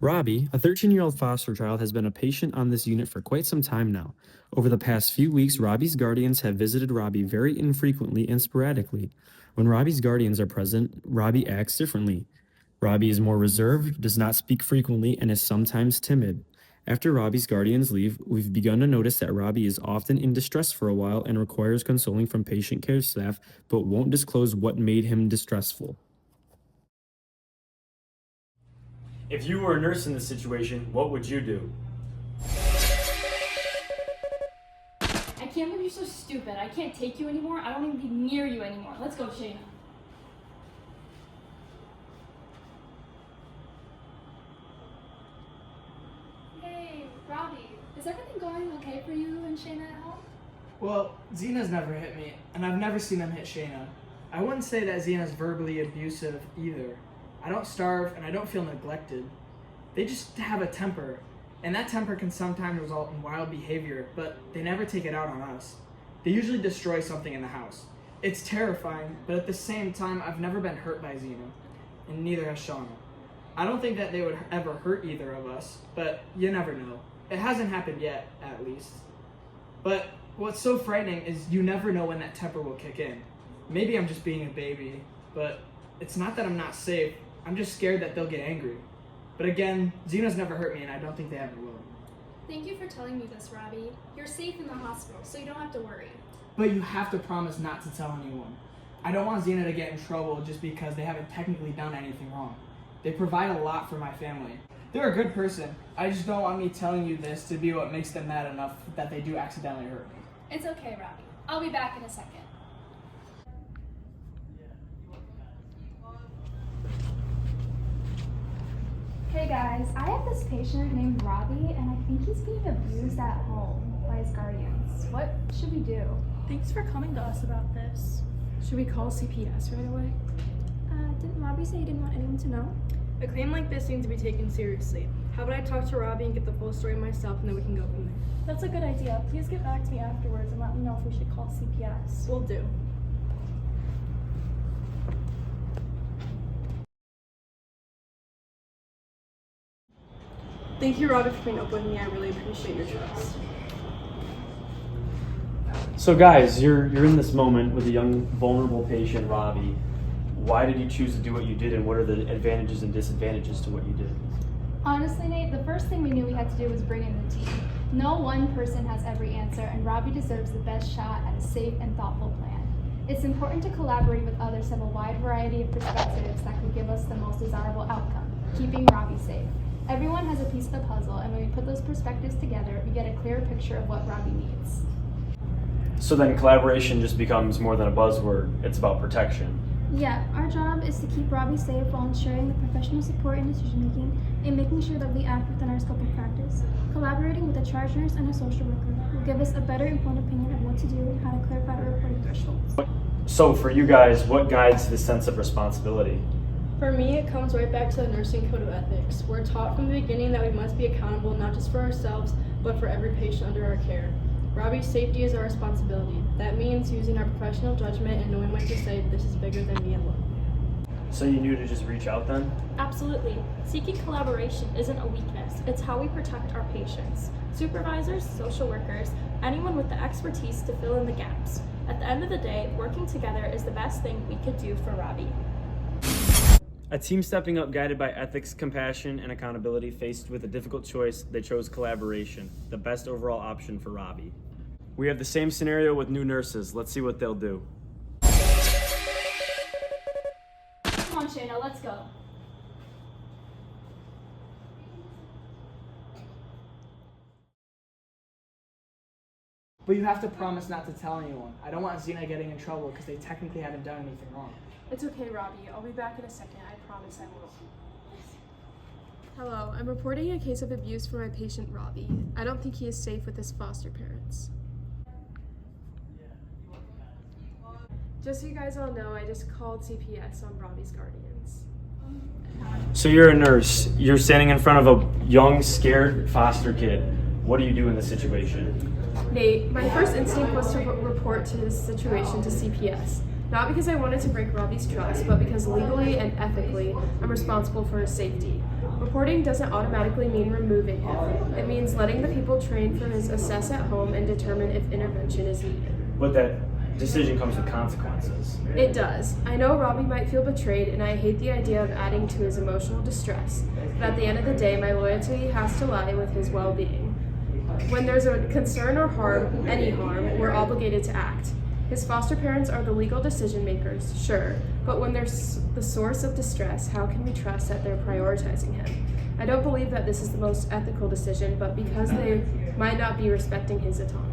Robbie, a 13-year-old foster child, has been a patient on this unit for quite some time now. Over the past few weeks, Robbie's guardians have visited Robbie very infrequently and sporadically. When Robbie's guardians are present, Robbie acts differently. Robbie is more reserved, does not speak frequently, and is sometimes timid. After Robbie's guardians leave, we've begun to notice that Robbie is often in distress for a while and requires consoling from patient care staff, but won't disclose what made him distressful. If you were a nurse in this situation, what would you do? I can't believe you're so stupid. I can't take you anymore. I don't even be near you anymore. Let's go, Shayna. Hey, Robbie. Is everything going okay for you and Shayna at home? Well, Zena's never hit me, and I've never seen them hit Shayna. I wouldn't say that Zena's verbally abusive either. I don't starve, and I don't feel neglected. They just have a temper, and that temper can sometimes result in wild behavior, but they never take it out on us. They usually destroy something in the house. It's terrifying, but at the same time, I've never been hurt by Zena, and neither has Shauna. I don't think that they would ever hurt either of us, but you never know. It hasn't happened yet, at least. But what's so frightening is you never know when that temper will kick in. Maybe I'm just being a baby, but it's not that I'm not safe. I'm just scared that they'll get angry. But again, Zena's never hurt me, and I don't think they ever will. Thank you for telling me this, Robbie. You're safe in the hospital, so you don't have to worry. But you have to promise not to tell anyone. I don't want Zena to get in trouble just because they haven't technically done anything wrong. They provide a lot for my family. They're a good person. I just don't want me telling you this to be what makes them mad enough that they do accidentally hurt me. It's okay, Robbie. I'll be back in a second. Hey guys, I have this patient named Robbie, and I think he's being abused at home by his guardians. What should we do? Thanks for coming to us about this. Should we call CPS right away? Didn't Robbie say he didn't want anyone to know? A claim like this needs to be taken seriously. How about I talk to Robbie and get the full story myself, and then we can go from there? That's a good idea. Please get back to me afterwards and let me know if we should call CPS. Will do. Thank you, Robbie, for being open with me. I really appreciate your trust. So guys, you're in this moment with a young, vulnerable patient, Robbie. Why did you choose to do what you did, and what are the advantages and disadvantages to what you did? Honestly, Nate, the first thing we knew we had to do was bring in the team. No one person has every answer, and Robbie deserves the best shot at a safe and thoughtful plan. It's important to collaborate with others to have a wide variety of perspectives that could give us the most desirable outcome, keeping Robbie safe. Everyone has a piece of the puzzle, and when we put those perspectives together, we get a clearer picture of what Robbie needs. So then collaboration just becomes more than a buzzword, it's about protection. Yeah, our job is to keep Robbie safe while ensuring the professional support in decision making and making sure that we act within our scope of practice. Collaborating with a charge nurse and a social worker will give us a better informed opinion of what to do and how to clarify our reporting thresholds. So for you guys, what guides this sense of responsibility? For me, it comes right back to the nursing code of ethics. We're taught from the beginning that we must be accountable not just for ourselves, but for every patient under our care. Robbie's safety is our responsibility. That means using our professional judgment and knowing when to say this is bigger than me alone. So you knew to just reach out then? Absolutely. Seeking collaboration isn't a weakness. It's how we protect our patients. Supervisors, social workers, anyone with the expertise to fill in the gaps. At the end of the day, working together is the best thing we could do for Robbie. A team stepping up guided by ethics, compassion, and accountability. Faced with a difficult choice, they chose collaboration, the best overall option for Robbie. We have the same scenario with new nurses. Let's see what they'll do. Come on, Shayna, let's go. But you have to promise not to tell anyone. I don't want Zena getting in trouble because they technically haven't done anything wrong. It's okay, Robbie. I'll be back in a second. I promise I will. Hello, I'm reporting a case of abuse for my patient Robbie. I don't think he is safe with his foster parents. Just so you guys all know, I just called CPS on Robbie's guardians. So you're a nurse. You're standing in front of a young, scared foster kid. What do you do in this situation? Nate, my first instinct was to report to this situation to CPS. Not because I wanted to break Robbie's trust, but because legally and ethically, I'm responsible for his safety. Reporting doesn't automatically mean removing him. It means letting the people trained for his assess at home and determine if intervention is needed. But that decision comes with consequences. It does. I know Robbie might feel betrayed, and I hate the idea of adding to his emotional distress. But at the end of the day, my loyalty has to lie with his well-being. When there's a concern or harm, any harm, we're obligated to act. His foster parents are the legal decision makers, sure, but when they're the source of distress, how can we trust that they're prioritizing him? I don't believe that this is the most ethical decision, but because they might not be respecting his autonomy.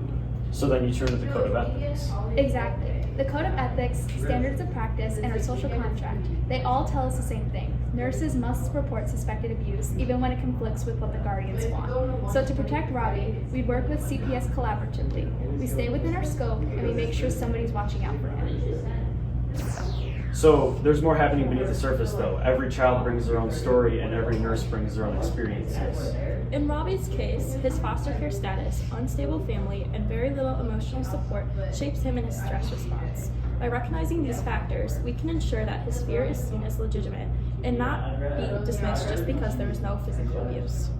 So then you turn to the code of ethics. Exactly. The Code of Ethics, Standards of Practice, and our social contract, they all tell us the same thing. Nurses must report suspected abuse, even when it conflicts with what the guardians want. So to protect Robbie, we work with CPS collaboratively. We stay within our scope, and we make sure somebody's watching out for him. So there's more happening beneath the surface though. Every child brings their own story and every nurse brings their own experiences. In Robbie's case, his foster care status, unstable family, and very little emotional support shapes him in his stress response. By recognizing these factors, we can ensure that his fear is seen as legitimate and not be dismissed just because there is no physical abuse.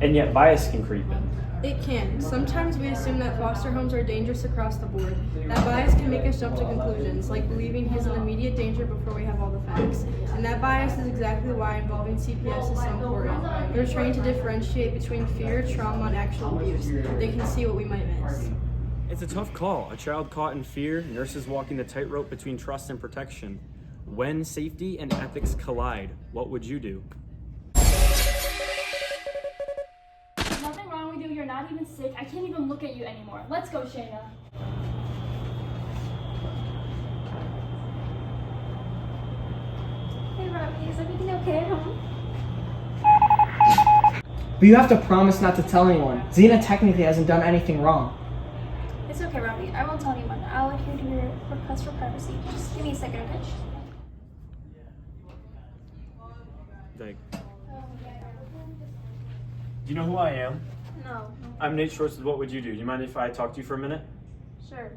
And yet bias can creep in. It can. Sometimes we assume that foster homes are dangerous across the board. That bias can make us jump to conclusions, like believing he's in immediate danger before we have all the facts. And that bias is exactly why involving CPS is so important. They're trained to differentiate between fear, trauma, and actual abuse. They can see what we might miss. It's a tough call. A child caught in fear, nurses walking the tightrope between trust and protection. When safety and ethics collide, what would you do? Nothing wrong with you. You're not even sick. I can't even look at you anymore. Let's go, Shayna. Hey, Robbie. Is everything okay at home? But you have to promise not to tell anyone. Xena technically hasn't done anything wrong. It's okay, Robbie. I won't tell anyone. I'll adhere to your request for privacy. Just give me a second, okay? Like, do you know who I am? No. I'm Nate Schwartz with What Would You Do? Do you mind if I talk to you for a minute? Sure.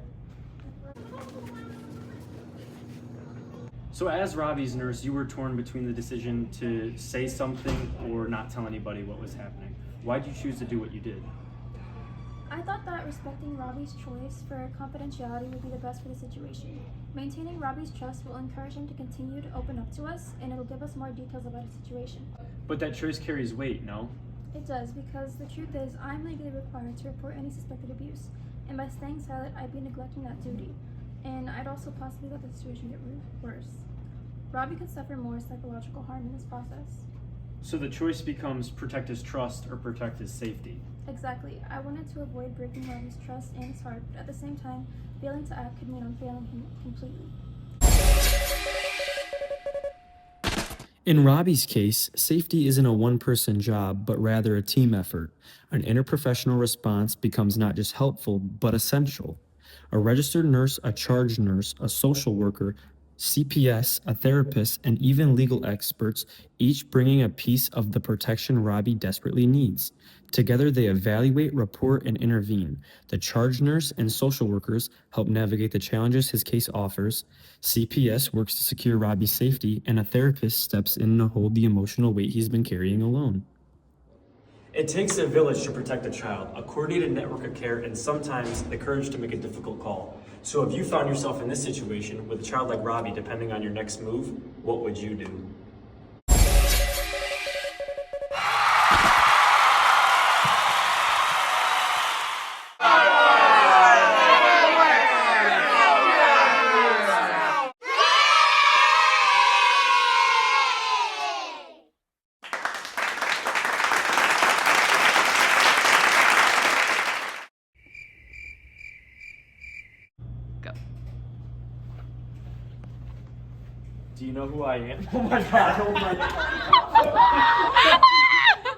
So as Robbie's nurse, you were torn between the decision to say something or not tell anybody what was happening. Why'd you choose to do what you did? I thought that respecting Robbie's choice for confidentiality would be the best for the situation. Maintaining Robbie's trust will encourage him to continue to open up to us, and it'll give us more details about his situation. But that choice carries weight, no? It does, because the truth is, I'm legally required to report any suspected abuse, and by staying silent, I'd be neglecting that duty. And I'd also possibly let the situation get worse. Robbie could suffer more psychological harm in this process. So the choice becomes protect his trust or protect his safety. Exactly. I wanted to avoid breaking Robbie's trust and his heart, but at the same time, failing to act could mean I'm failing him completely. In Robbie's case, safety isn't a one-person job, but rather a team effort. An interprofessional response becomes not just helpful, but essential. A registered nurse, a charge nurse, a social worker, CPS, a therapist, and even legal experts, each bringing a piece of the protection Robbie desperately needs. Together, they evaluate, report, and intervene. The charge nurse and social workers help navigate the challenges his case offers. CPS works to secure Robbie's safety, and a therapist steps in to hold the emotional weight he's been carrying alone. It takes a village to protect a child, a coordinated network of care, and sometimes the courage to make a difficult call. So if you found yourself in this situation with a child like Robbie, depending on your next move, what would you do? Do you know who I am? Oh my god, oh my god.